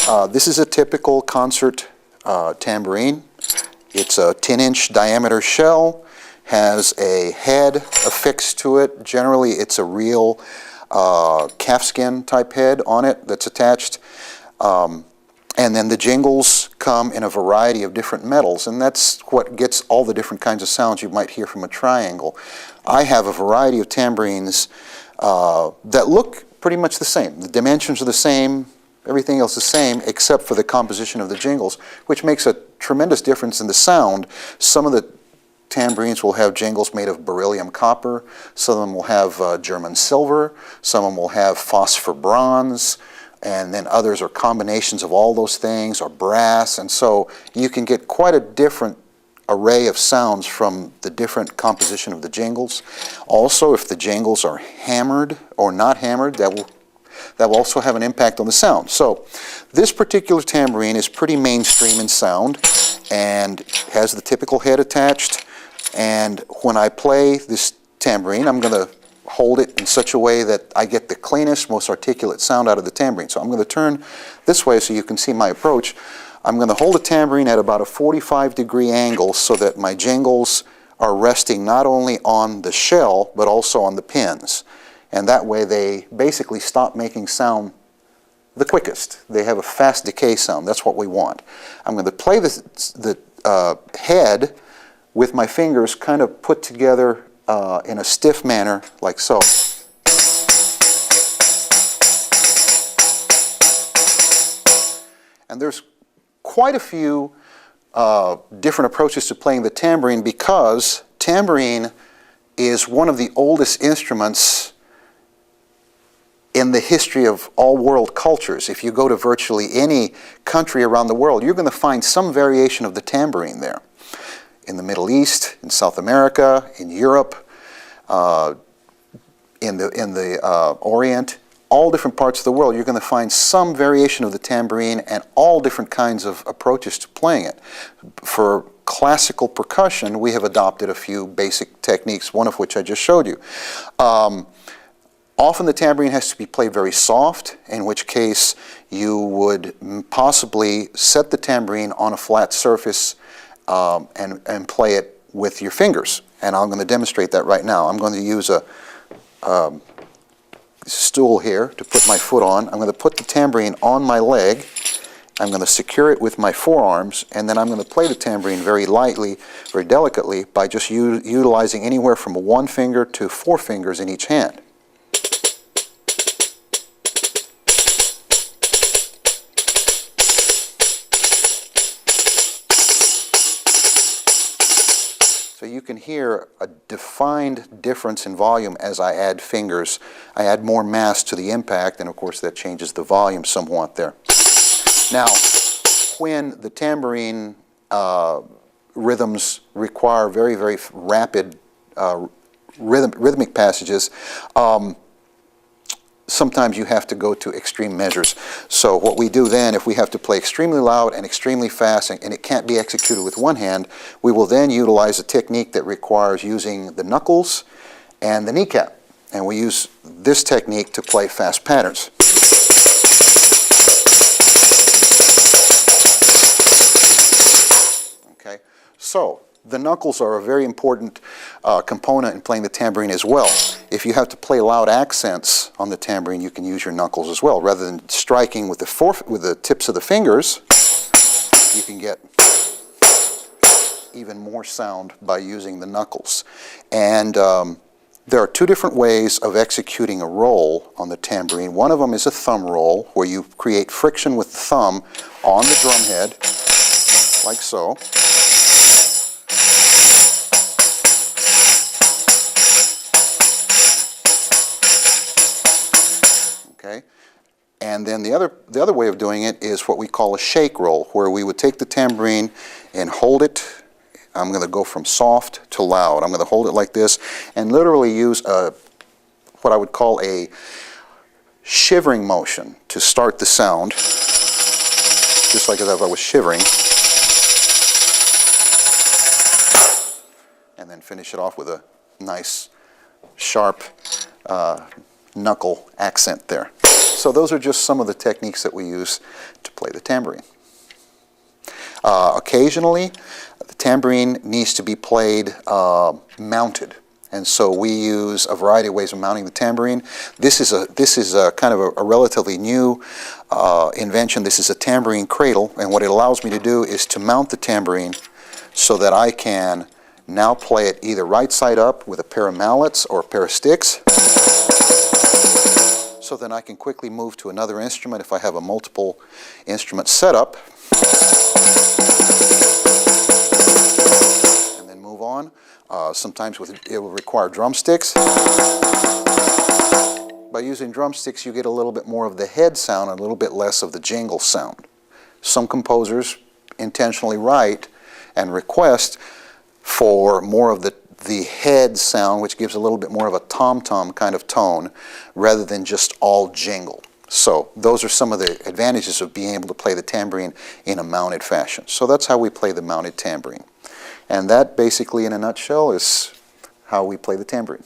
tambourine. This is a typical concert tambourine. It's a 10-inch diameter shell, has a head affixed to it. Generally, it's a real calfskin type head on it that's attached. And then the jingles come in a variety of different metals, and that's what gets all the different kinds of sounds you might hear from a triangle. I have a variety of tambourines that look pretty much the same. The dimensions are the same, everything else the same, except for the composition of the jingles, which makes a tremendous difference in the sound. Some of the tambourines will have jingles made of beryllium copper, some of them will have German silver, some of them will have phosphor bronze, and then others are combinations of all those things, or brass, and so you can get quite a different array of sounds from the different composition of the jingles. Also, if the jingles are hammered or not hammered, that will also have an impact on the sound. So this particular tambourine is pretty mainstream in sound and has the typical head attached, and when I play this tambourine, I'm going to hold it in such a way that I get the cleanest, most articulate sound out of the tambourine. So I'm going to turn this way so you can see my approach. I'm going to hold the tambourine at about a 45-degree angle so that my jingles are resting not only on the shell but also on the pins. And that way they basically stop making sound the quickest. They have a fast decay sound. That's what we want. I'm going to play the head with my fingers kind of put together in a stiff manner, like so. And there's quite a few different approaches to playing the tambourine, because tambourine is one of the oldest instruments in the history of all world cultures. If you go to virtually any country around the world, you're going to find some variation of the tambourine there. In the Middle East, in South America, in Europe, in the Orient, all different parts of the world, you're going to find some variation of the tambourine and all different kinds of approaches to playing it. For classical percussion, we have adopted a few basic techniques, one of which I just showed you. Often the tambourine has to be played very soft, in which case you would possibly set the tambourine on a flat surface and play it with your fingers. And I'm going to demonstrate that right now. I'm going to use a stool here to put my foot on. I'm going to put the tambourine on my leg. I'm going to secure it with my forearms, and then I'm going to play the tambourine very lightly, very delicately, by just utilizing anywhere from 1 finger to 4 fingers in each hand. So you can hear a defined difference in volume as I add fingers. I add more mass to the impact, and of course that changes the volume somewhat there. Now, when the tambourine rhythms require very, very rapid rhythmic passages, sometimes you have to go to extreme measures. So what we do then, if we have to play extremely loud and extremely fast, and it can't be executed with one hand, we will then utilize a technique that requires using the knuckles and the kneecap. And we use this technique to play fast patterns. Okay, so the knuckles are a very important component in playing the tambourine as well. If you have to play loud accents on the tambourine, you can use your knuckles as well. Rather than striking with the tips of the fingers, you can get even more sound by using the knuckles. And there are 2 different ways of executing a roll on the tambourine. One of them is a thumb roll, where you create friction with the thumb on the drum head, like so. Okay, and then the other way of doing it is what we call a shake roll, where we would take the tambourine and hold it. I'm going to go from soft to loud. I'm going to hold it like this and literally use what I would call a shivering motion to start the sound, just like as if I was shivering, and then finish it off with a nice, sharp knuckle accent there. So those are just some of the techniques that we use to play the tambourine. Occasionally, the tambourine needs to be played mounted, and so we use a variety of ways of mounting the tambourine. This is a kind of a relatively new invention. This is a tambourine cradle, and what it allows me to do is to mount the tambourine so that I can now play it either right side up with a pair of mallets or a pair of sticks, so then I can quickly move to another instrument if I have a multiple instrument setup, and then move on. Sometimes it will require drumsticks. By using drumsticks, you get a little bit more of the head sound and a little bit less of the jingle sound. Some composers intentionally write and request for more of the head sound, which gives a little bit more of a tom-tom kind of tone, rather than just all jingle. So those are some of the advantages of being able to play the tambourine in a mounted fashion. So that's how we play the mounted tambourine. And that basically, in a nutshell, is how we play the tambourine.